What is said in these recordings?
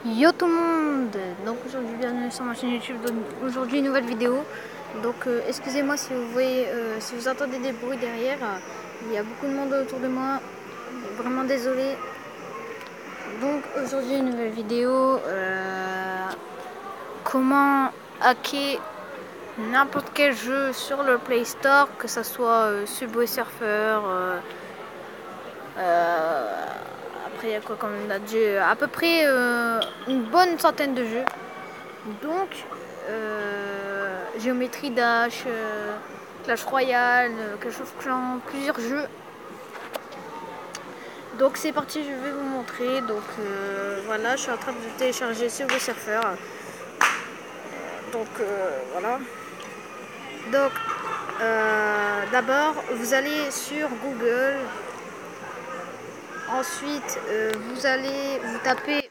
Yo tout le monde. Donc aujourd'hui bienvenue sur ma chaîne YouTube. Donc aujourd'hui une nouvelle vidéo. Donc excusez-moi si vous voyez, si vous entendez des bruits derrière. Il y a beaucoup de monde autour de moi. Vraiment désolé. Donc aujourd'hui une nouvelle vidéo. Comment hacker n'importe quel jeu sur le Play Store, que ça soit Subway Surfer. Après il y a quoi comme on a dit, à peu près une bonne centaine de jeux. Donc, Géométrie Dash, Clash Royale, Clash of Clans, plusieurs jeux. Donc c'est parti, je vais vous montrer. Donc voilà, je suis en train de télécharger Subway Surfer. Donc voilà. Donc d'abord, vous allez sur Google. Ensuite, vous tapez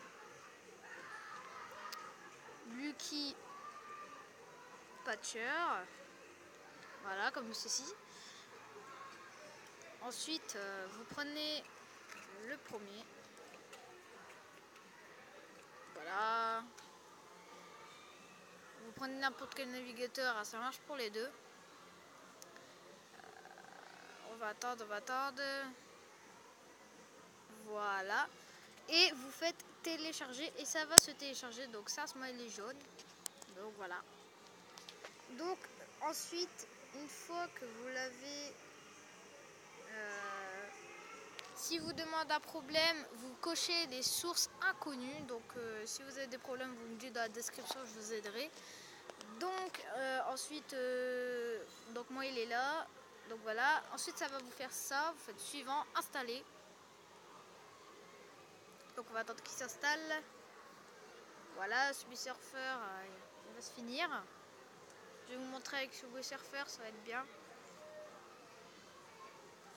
Lucky Patcher. Voilà, comme ceci. Ensuite, vous prenez le premier. Voilà. Vous prenez n'importe quel navigateur, ça marche pour les deux. On va attendre, Voilà. Et vous faites télécharger et ça va se télécharger. Donc ça, smiley jaune. Donc voilà. Donc ensuite, une fois que vous l'avez... si vous demandez un problème, vous cochez des sources inconnues. Donc si vous avez des problèmes, vous me dites dans la description, je vous aiderai. Donc ensuite, donc moi il est là. Donc voilà. Ensuite ça va vous faire ça. Vous faites suivant, installer. Donc on va attendre qu'il s'installe. Voilà, Subway Surfer, il va se finir. Je vais vous montrer avec Subway Surfer, ça va être bien.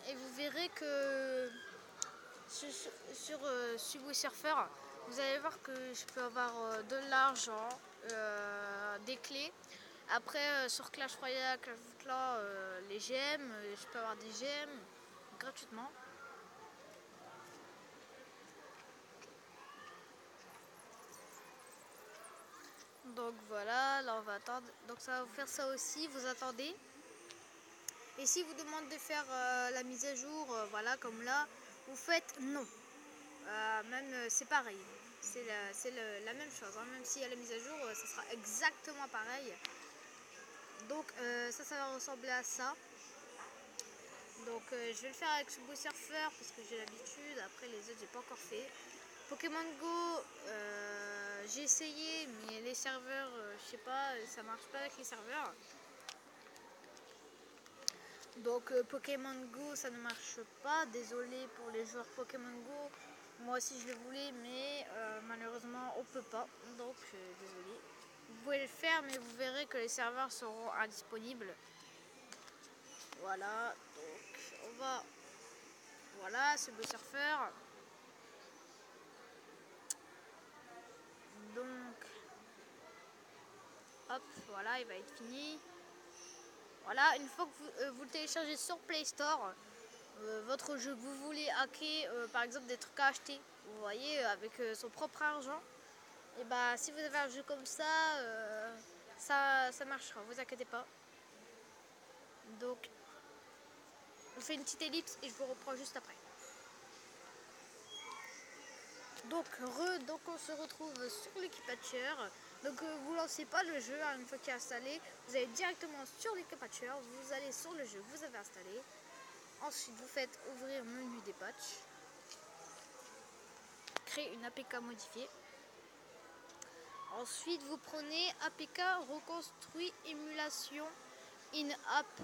Et vous verrez que sur Subway Surfer, vous allez voir que je peux avoir de l'argent, des clés. Après sur Clash Royale, Clash of Clans, les gemmes, je peux avoir des gemmes gratuitement. Donc voilà, là on va attendre. Donc ça va vous faire ça aussi, vous attendez. Et si vous demande de faire la mise à jour, voilà comme là, vous faites non. Même c'est pareil, c'est la même chose, hein. Même s'il y a la mise à jour, ça sera exactement pareil. Donc ça va ressembler à ça. Donc je vais le faire avec Subway Surfer parce que j'ai l'habitude. Après les autres j'ai pas encore fait. Pokémon Go, j'ai essayé, mais les serveurs, je sais pas, ça marche pas avec les serveurs. Donc Pokémon Go ça ne marche pas, désolé pour les joueurs Pokémon Go, moi aussi je le voulais mais malheureusement on peut pas, donc désolé. Vous pouvez le faire mais vous verrez que les serveurs seront indisponibles. Voilà, donc on va, voilà c'est le surfer. Donc hop, voilà il va être fini. Voilà, une fois que vous le téléchargez sur Play Store, votre jeu que vous voulez hacker, par exemple des trucs à acheter, vous voyez, avec son propre argent, et bah si vous avez un jeu comme ça, ça marchera, vous inquiétez pas. Donc on fait une petite ellipse et je vous reprends juste après. Donc on se retrouve sur l'Equipatcher. Donc vous lancez pas le jeu, hein, une fois qu'il est installé, vous allez directement sur l'Equipatcher, vous allez sur le jeu que vous avez installé. Ensuite vous faites ouvrir menu des patchs, créer une APK modifiée. Ensuite vous prenez APK reconstruit émulation in-app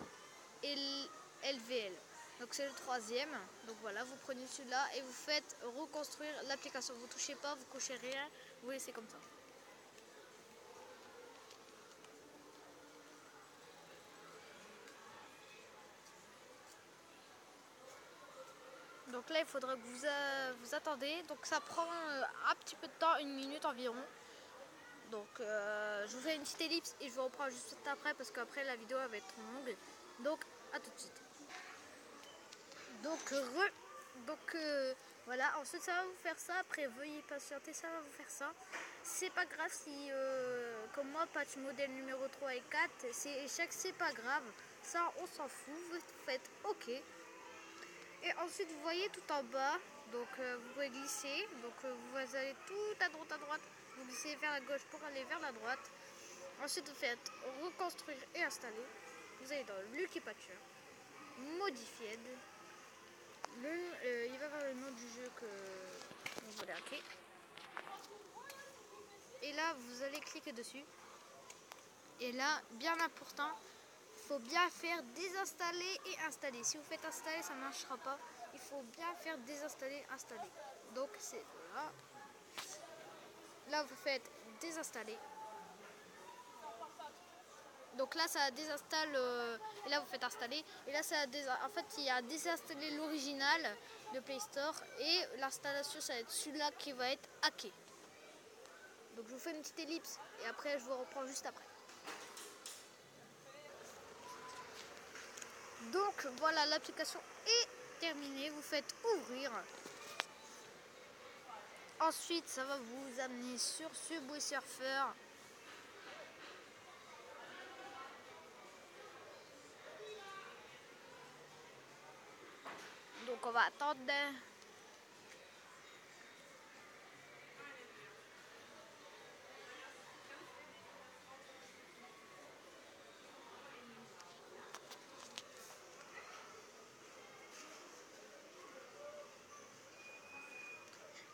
LVL. Donc c'est le troisième. Donc voilà, vous prenez celui-là et vous faites reconstruire l'application. Vous touchez pas, vous cochez rien, vous laissez comme ça. Donc là il faudra que vous attendez. Donc ça prend un petit peu de temps, 1 minute environ. Donc je vous fais une petite ellipse et je vous reprends juste après parce qu'après la vidéo va être trop longue. Donc à tout de suite. Donc Voilà, ensuite ça va vous faire ça. Après, veuillez patienter, ça va vous faire ça. C'est pas grave si, comme moi, patch modèle numéro 3 et 4, c'est échec, c'est pas grave. Ça, on s'en fout. Vous faites OK. Et ensuite, vous voyez tout en bas, donc vous pouvez glisser. Donc vous allez tout à droite. Vous glissez vers la gauche pour aller vers la droite. Ensuite, vous faites reconstruire et installer. Vous allez dans Lucky Patcher, Modified. Il va y avoir le nom du jeu que vous voulez hacker. Et là, vous allez cliquer dessus. Et là, bien important, il faut bien faire désinstaller et installer. Si vous faites installer, ça ne marchera pas. Il faut bien faire désinstaller, installer. Donc, c'est là. Là, vous faites désinstaller. Donc là, ça désinstalle. Et là, vous faites installer. Et là, en fait, il y a désinstallé l'original de Play Store. Et l'installation, ça va être celui-là qui va être hacké. Donc, je vous fais une petite ellipse. Et après, je vous reprends juste après. Donc, voilà, l'application est terminée. Vous faites ouvrir. Ensuite, ça va vous amener sur Subway Surfer. Donc, on va attendre.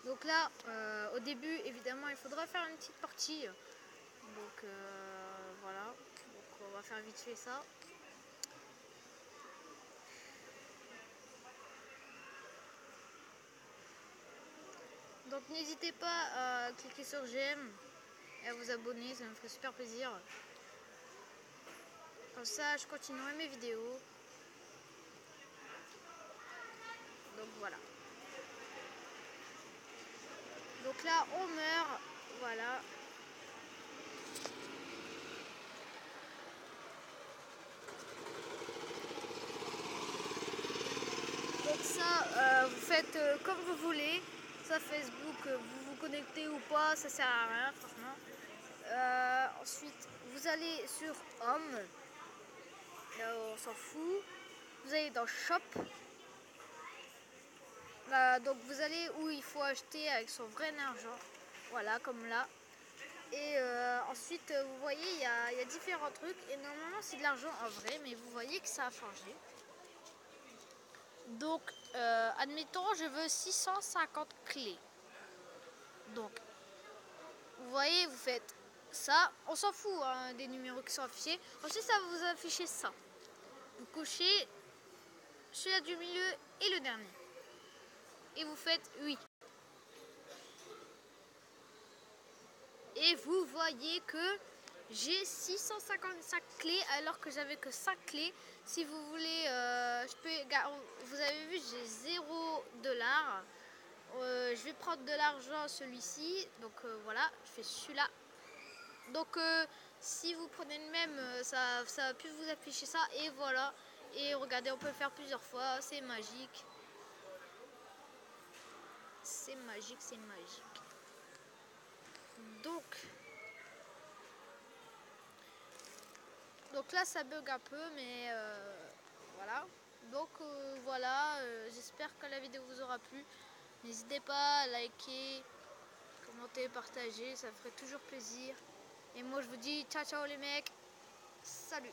Donc là, au début, évidemment, il faudra faire une petite partie. Donc voilà. Donc on va faire vite fait ça. Donc n'hésitez pas à cliquer sur j'aime et à vous abonner, ça me ferait super plaisir. Comme ça, je continuerai mes vidéos. Donc voilà. Donc là, on meurt. Voilà. Donc ça, vous faites comme vous voulez. Ça, Facebook, vous vous connectez ou pas, ça sert à rien, franchement. Ensuite, vous allez sur Home. Là, on s'en fout. Vous allez dans Shop. Donc vous allez où il faut acheter avec son vrai argent. Voilà, comme là. Et ensuite, vous voyez, il y a différents trucs. Et normalement, c'est de l'argent en vrai, mais vous voyez que ça a changé. Donc, admettons, je veux 650 clés. Donc, vous voyez, vous faites ça. On s'en fout hein, des numéros qui sont affichés. Ensuite, ça va vous afficher ça. Vous cochez celui-là du milieu et le dernier. Et vous faites oui. Et vous voyez que j'ai 655 clés alors que j'avais que 5 clés. Si vous voulez, vous avez vu, j'ai 0 $. Je vais prendre de l'argent celui-ci. Donc voilà, je fais celui-là. Donc si vous prenez le même, ça va plus vous afficher ça. Et voilà. Et regardez, on peut le faire plusieurs fois. C'est magique. C'est magique, c'est magique. Donc là ça bug un peu mais voilà. Donc voilà, j'espère que la vidéo vous aura plu. N'hésitez pas à liker, commenter, partager, ça me ferait toujours plaisir. Et moi je vous dis ciao ciao les mecs, salut.